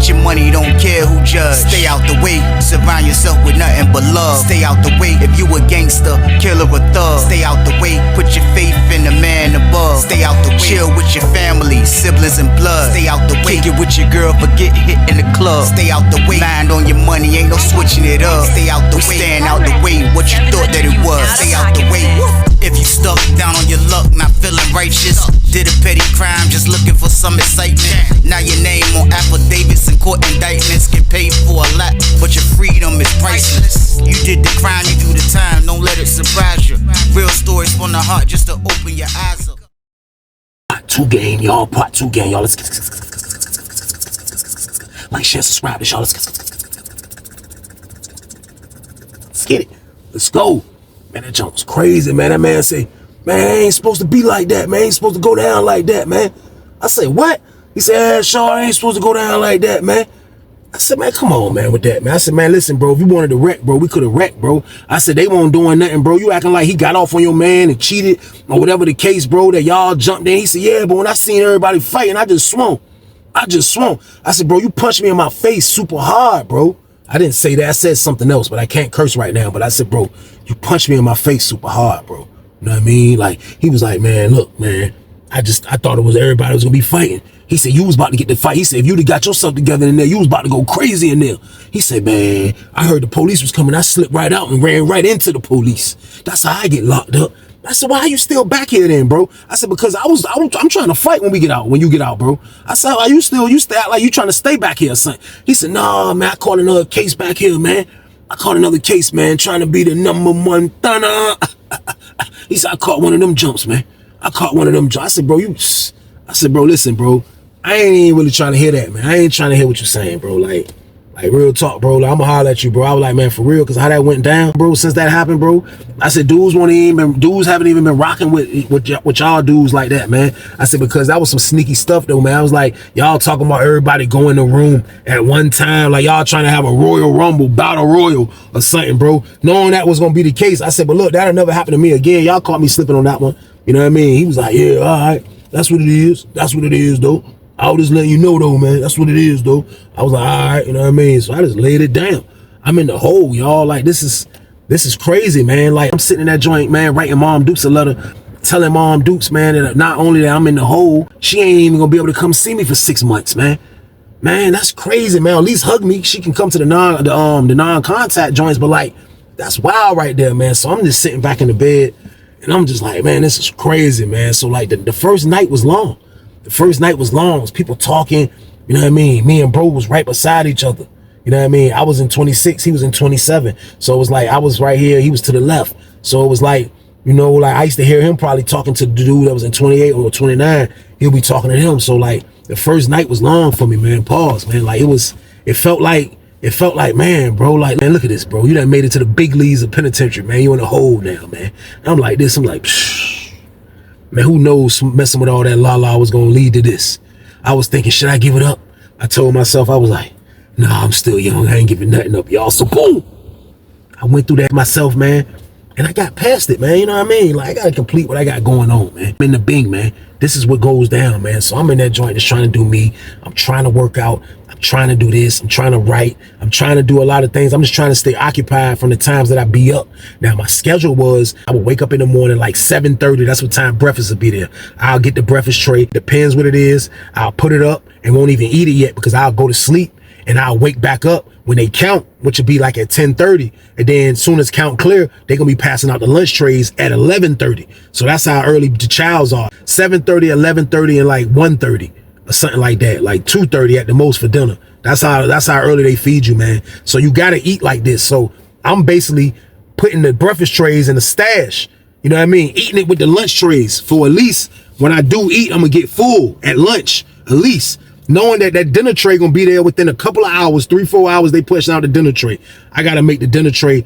Get your money, don't care who judge. Stay out the way, surround yourself with nothing but love. Stay out the way, if you a gangster, killer or thug. Stay out the way, put your faith in the man above. Stay out the way, chill with your family, siblings and blood. Stay out the way, kick it with your girl, forget hit in the club. Stay out the way, mind on your money, ain't no switching it up. Stay out the way, stand out the way, what you thought that it was. Stay out the way. If you stuck down on your luck, not feeling righteous, did a petty crime, just looking for some excitement. Now your name on affidavits and court indictments, get paid for a lot, but your freedom is priceless. You did the crime, you do the time, don't let it surprise you. Real stories from the heart, just to open your eyes up. Part 2 game, y'all. Part 2 game, y'all. Let's like, share, subscribe to y'all. Let's get it. Let's go. Man, that jump was crazy, man. That man say, man, I ain't supposed to be like that, man. I ain't supposed to go down like that, man. I say, what? He said, Shaw, I ain't supposed to go down like that, man. I said, man, come on, man, with that, man. I said, man, listen, bro, if you wanted to wreck, bro, we could have wrecked, bro. I said, they weren't doing nothing, bro. You acting like he got off on your man and cheated or whatever the case, bro, that y'all jumped in. He said, yeah, but when I seen everybody fighting, I just swung. I said, bro, you punched me in my face super hard, bro. I didn't say that. I said something else, but I can't curse right now. But I said, bro, you punched me in my face super hard, bro. You know what I mean? Like, he was like, man, look, man, I thought it was everybody was gonna be fighting. He said, you was about to get the fight. He said, if you'd have got yourself together in there, you was about to go crazy in there. He said, man, I heard the police was coming. I slipped right out and ran right into the police. That's how I get locked up. I said, why are you still back here then, bro? I said, because I'm trying to fight when you get out, bro. I said, you still act like you trying to stay back here or something. He said, nah, man, I caught another case back here, man. I caught another case, man, trying to be the #1 thunner. He said, I caught one of them jumps, man. I caught one of them jumps. I said, bro, listen, bro. I ain't even really trying to hear that, man. I ain't trying to hear what you're saying, bro. Like real talk, bro. Like, I'm gonna holler at you, bro. I was like, man, for real, because how that went down, bro, since that happened, bro. I said, dudes haven't even been rocking with y'all dudes like that, man. I said, because that was some sneaky stuff, though, man. I was like, y'all talking about everybody going in the room at one time, like y'all trying to have a Royal Rumble, Battle Royal or something, bro. Knowing that was gonna be the case. I said, but look, that'll never happen to me again. Y'all caught me slipping on that one. You know what I mean? He was like, yeah, all right. That's what it is. That's what it is, though. I was just letting you know, though, man. That's what it is, though. I was like, all right, you know what I mean? So I just laid it down. I'm in the hole, y'all. Like, this is crazy, man. Like, I'm sitting in that joint, man, writing Mom Dukes a letter, telling Mom Dukes, man, that not only that I'm in the hole, she ain't even gonna be able to come see me for 6 months, man. Man, that's crazy, man. At least hug me. She can come to the non-contact joints, but like, that's wild right there, man. So I'm just sitting back in the bed, and I'm just like, man, this is crazy, man. So like, the first night was long. The first night was long. It was people talking, you know what I mean? Me and bro was right beside each other. You know what I mean? I was in 26, he was in 27. So it was like, I was right here, he was to the left. So it was like, you know, like I used to hear him probably talking to the dude that was in 28 or 29. He'll be talking to him. So like, the first night was long for me, man. Pause, man. Like, it felt like, man, bro, like, man, look at this, bro. You done made it to the big leagues of penitentiary, man. You in the hole now, man. And I'm like this, I'm like, psh. Man, who knows messing with all that la-la was going to lead to this. I was thinking, should I give it up? I told myself, I was like, nah, I'm still young. I ain't giving nothing up, y'all. So boom, I went through that myself, man. And I got past it, man. You know what I mean? Like, I got to complete what I got going on, man. I'm in the Bing, man. This is what goes down, man. So I'm in that joint just trying to do me. I'm trying to work out. I'm trying to do this. I'm trying to write. I'm trying to do a lot of things. I'm just trying to stay occupied from the times that I be up. Now, my schedule was, I would wake up in the morning like 7:30. That's what time breakfast will be there. I'll get the breakfast tray. Depends what it is. I'll put it up and won't even eat it yet because I'll go to sleep and I'll wake back up when they count, which will be like at 10:30. And then as soon as count clear, they're going to be passing out the lunch trays at 11:30. So that's how early the childs are. 7:30, 11:30, and like 1:30 or something like that. Like 2:30 at the most for dinner. That's how early they feed you, man. So you got to eat like this. So I'm basically putting the breakfast trays in the stash. You know what I mean? Eating it with the lunch trays for at least when I do eat, I'm going to get full at lunch, at least. Knowing that that dinner tray gonna be there within a couple of hours, 3-4 hours, they push out the dinner tray. I gotta make the dinner tray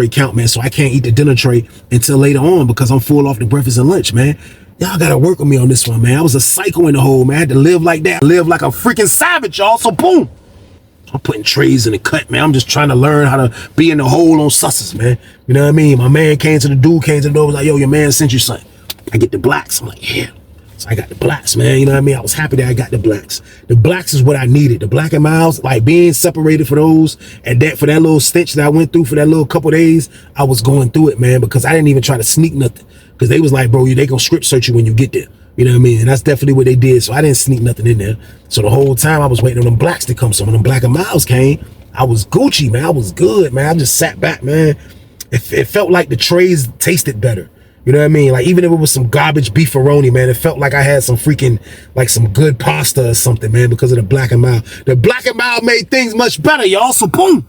count, man. So I can't eat the dinner tray until later on because I'm full off the breakfast and lunch, man. Y'all gotta work with me on this one, man. I was a psycho in the hole, man. I had to live like that. Live like a freaking savage, y'all. So boom. I'm putting trays in the cut, man. I'm just trying to learn how to be in the hole on susses, man. You know what I mean? My man came to the door, was like, yo, your man sent you something. I get the blacks. I'm like, yeah. So I got the blacks, man. You know what I mean? I was happy that I got the blacks. The blacks is what I needed. The Black and Milds, like being separated for those, and that for that little stench that I went through for that little couple days, I was going through it, man, because I didn't even try to sneak nothing. Because they was like, bro, they gonna script search you when you get there. You know what I mean? And that's definitely what they did. So I didn't sneak nothing in there. So the whole time I was waiting on them blacks to come. So when them Black and Milds came, I was Gucci, man. I was good, man. I just sat back, man. It felt like the trays tasted better. You know what I mean? Like, even if it was some garbage beefaroni, man, it felt like I had some freaking, like some good pasta or something, man, because of the Black and Mild. The Black and Mild made things much better, y'all. So boom.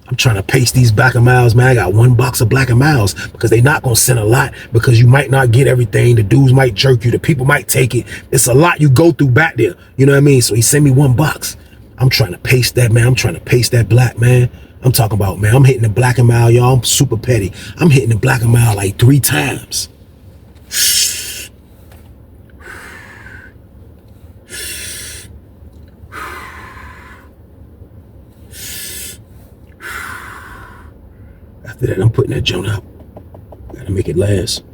I'm trying to paste these Black and Milds, man. I got 1 box of Black and Milds because they not going to send a lot because you might not get everything. The dudes might jerk you. The people might take it. It's a lot you go through back there. You know what I mean? So he sent me 1 box. I'm trying to paste that, man. I'm trying to paste that black, man. I'm talking about, man, I'm hitting the Black and Mild, y'all. I'm super petty. I'm hitting the Black and Mild like 3 times. After that, I'm putting that joint out. Gotta make it last.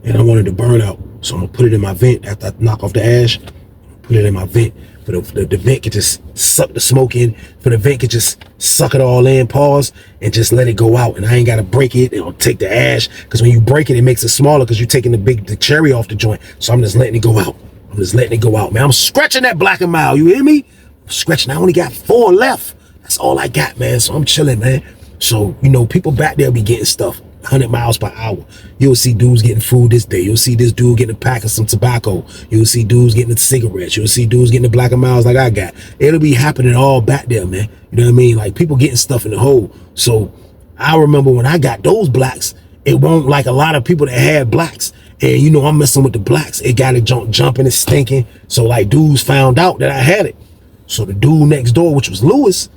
And I wanted to burn out. So I'm gonna put it in my vent after I knock off the ash. Put it in my vent. For the vent can just suck the smoke in. For the vent can just suck it all in, pause, and just let it go out. And I ain't gotta break it. It'll take the ash. Because when you break it, it makes it smaller because you're taking the cherry off the joint. So I'm just letting it go out. I'm just letting it go out, man. I'm scratching that Black and Mild. You hear me? I'm scratching. I only got 4 left. That's all I got, man. So I'm chilling, man. So, you know, people back there be getting stuff 100 miles per hour. You'll see dudes getting food this day. You'll see this dude getting a pack of some tobacco. You'll see dudes getting the cigarettes. You'll see dudes getting the Black and Milds like I got. It'll be happening all back there, man. You know what I mean? Like, people getting stuff in the hole. So I remember when I got those blacks, it won't like a lot of people that had blacks. And, you know, I'm messing with the blacks. It got it jumping and stinking. So, like, dudes found out that I had it. So the dude next door, which was Lewis,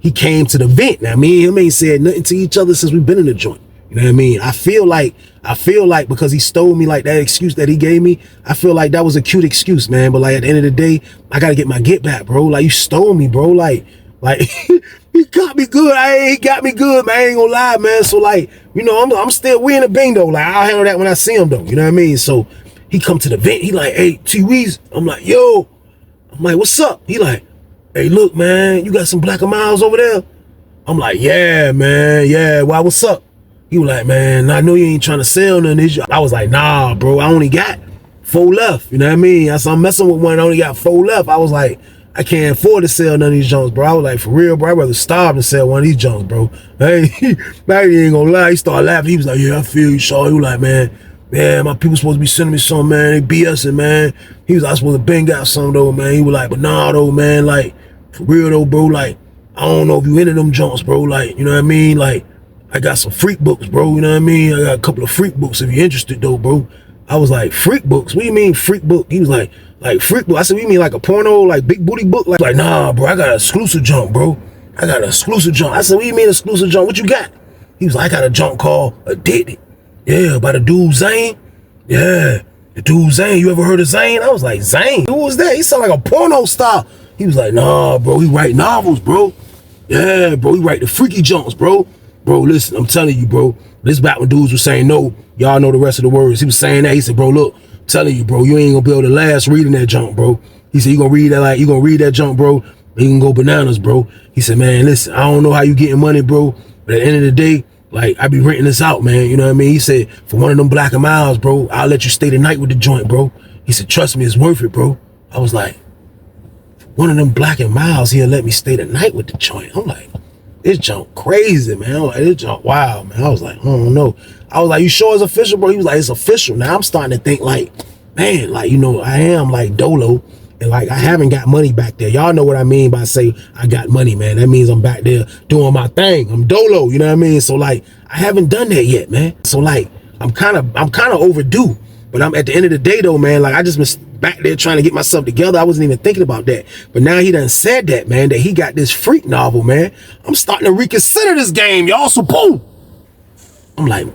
he came to the vent. Now, me and him ain't said nothing to each other since we've been in the joint. You know what I mean? I feel like because he stole me, like that excuse that he gave me, I feel like that was a cute excuse, man. But like at the end of the day, I gotta get my get back, bro. Like, you stole me, bro. Like he got me good. He got me good, man. I ain't gonna lie, man. So like, you know, I'm still we in the bing though. Like, I'll handle that when I see him though. You know what I mean? So he come to the vent. He like, hey, T-Weez. I'm like, yo. I'm like, what's up? He like, hey, look, man, you got some Black and Milds over there? I'm like, yeah, man. Yeah. Why? What's up? He was like, man, I know you ain't trying to sell none of this. I was like, nah, bro, I only got 4 left. You know what I mean? I'm messing with one, I only got 4 left. I was like, I can't afford to sell none of these junks, bro. I was like, for real, bro, I'd rather starve than sell one of these junks, bro. Hey, man, he ain't gonna lie. He started laughing. He was like, yeah, I feel you, Shaw. He was like, man, my people supposed to be sending me something, man. They BSing, man. He was like, I supposed to bang out something, though, man. He was like, but nah, though, man, like, for real, though, bro, like, I don't know if you into them junks, bro. Like, you know what I mean? Like, I got some freak books, bro. You know what I mean? I got a couple of freak books if you're interested, though, bro. I was like, freak books? What do you mean freak book? He was like freak book. I said, what do you mean, like a porno, like big booty book? Like, nah, bro, I got an exclusive junk, bro. I got an exclusive junk. I said, what do you mean exclusive junk? What you got? He was like, I got a junk called Addicted. Yeah, by the dude Zane. Yeah, the dude Zane. You ever heard of Zane? I was like, Zane? Who was that? He sound like a porno star. He was like, nah, bro, he write novels, bro. Yeah, bro, he write the freaky junks, bro. Bro, listen, I'm telling you, bro. This back when dudes were saying no, y'all know the rest of the words. He was saying that. He said, bro, look, I'm telling you, bro, you ain't gonna be able to last reading that junk, bro. He said, you gonna read that junk, bro. You can go bananas, bro. He said, man, listen, I don't know how you getting money, bro. But at the end of the day, like, I be renting this out, man. You know what I mean? He said, for one of them Black and Milds, bro, I'll let you stay the night with the joint, bro. He said, trust me, it's worth it, bro. I was like, one of them Black and Milds, he'll let me stay the night with the joint. I'm like, this junk crazy, man. I'm like, this junk wild, man. I was like, I don't know. I was like, you sure it's official, bro? He was like, it's official. Now I'm starting to think like, man, like, you know, I am like Dolo. And like, I haven't got money back there. Y'all know what I mean by say I got money, man. That means I'm back there doing my thing. I'm Dolo, you know what I mean? So like, I haven't done that yet, man. So like, I'm kind of overdue. But I'm at the end of the day though, man, like I just been back there trying to get myself together. I wasn't even thinking about that. But now he done said that, man, that he got this freak novel, man. I'm starting to reconsider this game, y'all. So boom. I'm like,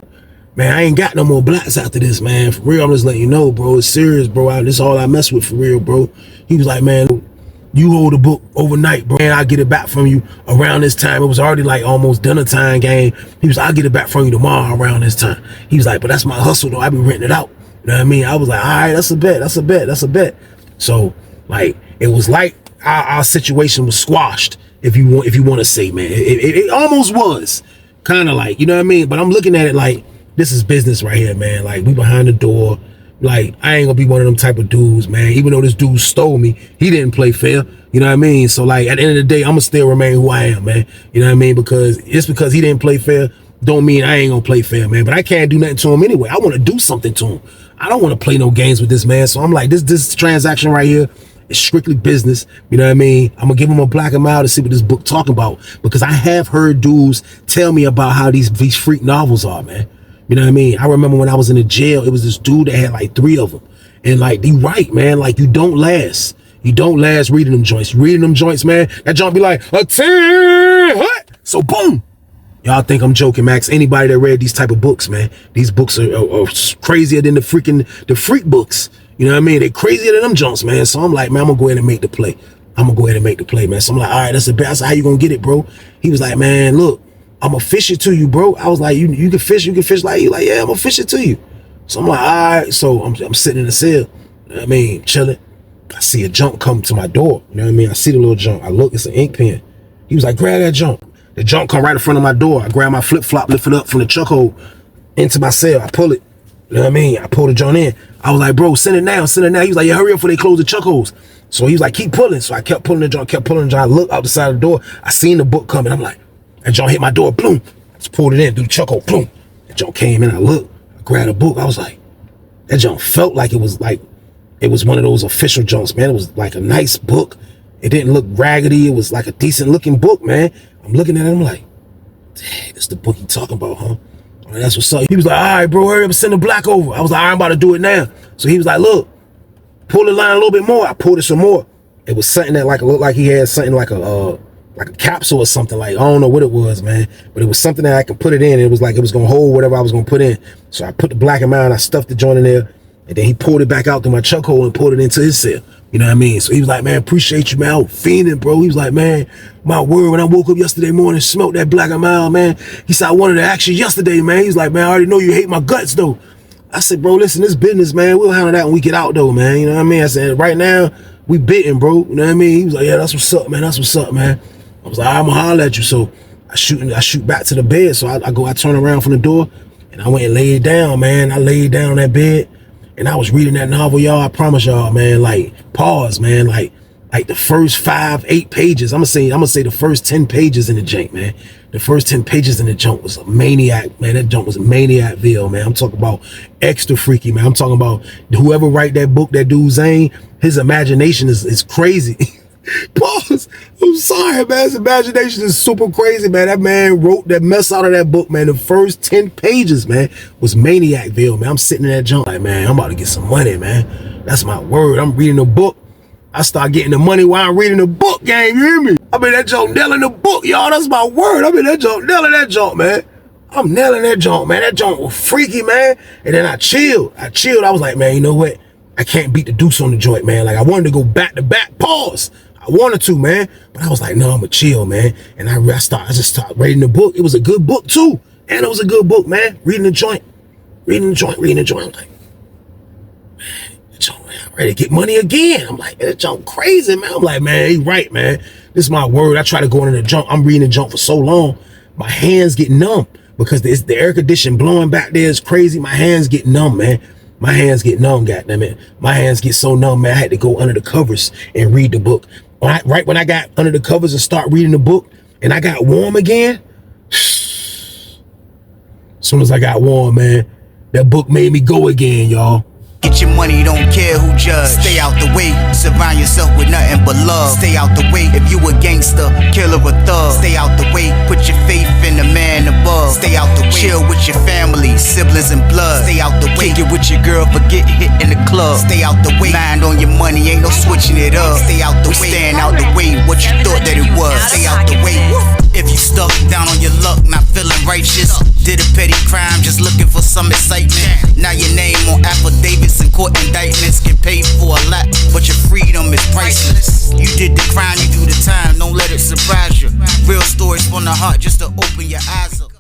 man, I ain't got no more blacks after this, man. For real, I'm just letting you know, bro. It's serious, bro. This is all I mess with for real, bro. He was like, man, you hold the book overnight, bro, and I'll get it back from you around this time. It was already like almost dinner time game. He was like, I'll get it back from you tomorrow around this time. He was like, but that's my hustle though. I be renting it out. You know what I mean? I was like, all right, that's a bet. So like, it was like our situation was squashed, if you want to say, man. It almost was kind of like, you know what I mean? But I'm looking at it like, this is business right here, man. Like, we behind the door. Like, I ain't gonna be one of them type of dudes, man. Even though this dude stole me, he didn't play fair. You know what I mean? So like, at the end of the day, I'ma still remain who I am, man. You know what I mean? Because just because he didn't play fair don't mean I ain't gonna play fair, man. But I can't do nothing to him anyway. I want to do something to him. I don't want to play no games with this man. So I'm like, this transaction right here is strictly business. You know what I mean? I'm gonna give him a black and mild to see what this book talking about, because I have heard dudes tell me about how these freak novels are, man. You know what I mean? I remember when I was in the jail, it was this dude that had like 3 of them. And like, he right, man. Like, you don't last. You don't last reading them joints. Reading them joints, man. That joint be like, what? So boom. Y'all think I'm joking, Max. Anybody that read these type of books, man, these books are crazier than the freak books. You know what I mean? They're crazier than them joints, man. So I'm like, man, I'm gonna go ahead and make the play. Man. So I'm like, all right, that's the best. How you gonna get it, bro? He was like, man, look, I'm gonna fish it to you, bro. I was like, you can fish like you. Like, yeah, I'm gonna fish it to you. So I'm like, all right. So I'm sitting in the cell. You know what I mean? Chilling. I see a junk come to my door. You know what I mean? I see the little junk. I look, it's an ink pen. He was like, grab that junk. The junk come right in front of my door. I grab my flip-flop, lift it up from the chuck hole into my cell. I pull it. You know what I mean? I pull the junk in. I was like, bro, send it now. He was like, yeah, hurry up before they close the chuck holes. So he was like, keep pulling. So I kept pulling the junk, I looked out the side of the door. I seen the book coming. I'm like, that junk hit my door, boom. I just pulled it in, through the chuck hole, boom. That junk came in, I looked, I grabbed a book. I was like, that junk felt like it was one of those official junks, man. It was like a nice book. It didn't look raggedy. It was like a decent looking book, man. I'm looking at it, I'm like, dang, this the book you talking about, huh? Oh, that's what's up. He was like, all right, bro, hurry up and send the black over. I was like, I'm about to do it now. So he was like, look, pull the line a little bit more. I pulled it some more. It was something that looked like he had something like a capsule or something. Like, I don't know what it was, man, but it was something that I could put it in. It was like it was gonna hold whatever I was gonna put in. So I put the black and mild, I stuffed the joint in there, and then he pulled it back out through my chuck hole and pulled it into his cell. You know what I mean? So he was like, man, appreciate you, man. I was fiending, bro. He was like, man, my word, when I woke up yesterday morning, smoked that black and mild, man. He said, I wanted to ask you yesterday, man. He's like, man, I already know you hate my guts, though. I said, bro, listen, this business, man, we'll handle that when we get out, though, man. You know what I mean? I said, right now, we bitten, bro. You know what I mean? He was like, yeah, that's what's up, man. That's what's up, man. I was like, I'm gonna holler at you. So I shoot back to the bed. So I turn around from the door, and I went and laid down, man. I laid down on that bed, and I was reading that novel, y'all. I promise y'all, man, like, pause, man, like the first 5-8 pages. I'm gonna say the first 10 pages in the jank, man. The first 10 pages in the junk was a maniac, man. That junk was a Maniacville, man. I'm talking about extra freaky, man. I'm talking about whoever write that book, that dude Zane, his imagination is crazy. Pause. I'm sorry, man. His imagination is super crazy, man. That man wrote that mess out of that book, man. The first 10 pages, man, was Maniacville, man. I'm sitting in that junk like, man, I'm about to get some money, man. That's my word. I'm reading a book. I start getting the money while I'm reading the book, gang. You hear me? I mean, that junk nailing the book, y'all. That's my word. I mean, that junk nailing that junk, man. I'm nailing that junk, man. That junk was freaky, man. And then I chilled. I was like, man, you know what? I can't beat the deuce on the joint, man. Like, I wanted to go back to back. Pause. I wanted to, man. But I was like, no, I'm going to chill, man. And I just started reading the book. It was a good book, too. And it was a good book, man. Reading the joint. I'm like, man, that junk, man, I'm ready to get money again. I'm like, that junk crazy, man. I'm like, man, he right, man. This is my word. I try to go into the junk. I'm reading the junk for so long. My hands get numb because the air conditioning blowing back there is crazy. My hands get numb, man. My hands get numb, goddammit. My hands get so numb, man. I had to go under the covers and read the book. Right when I got under the covers and start reading the book and I got warm again, as soon as I got warm, man, that book made me go again, y'all. Get your money, don't care who judge. Stay out the way, surround yourself with nothing but love. Stay out the way, if you a gangster, killer or thug. Stay out the way, put your faith in the man above. Stay out the way, chill with your family, siblings and blood. Stay out the way, kick it with your girl, forget hit in the club. Stay out the way, mind on your money, ain't no switching it up. Stay out the way, stand out the way, what you thought that it was. Stay out the way, if you stuck down on your luck, not feeling righteous. Did a petty crime, just looking for some excitement. Now your name on affidavits and court indictments. Get paid for a lot, but your freedom is priceless. You did the crime, you do the time, don't let it surprise you. Real stories from the heart, just to open your eyes up.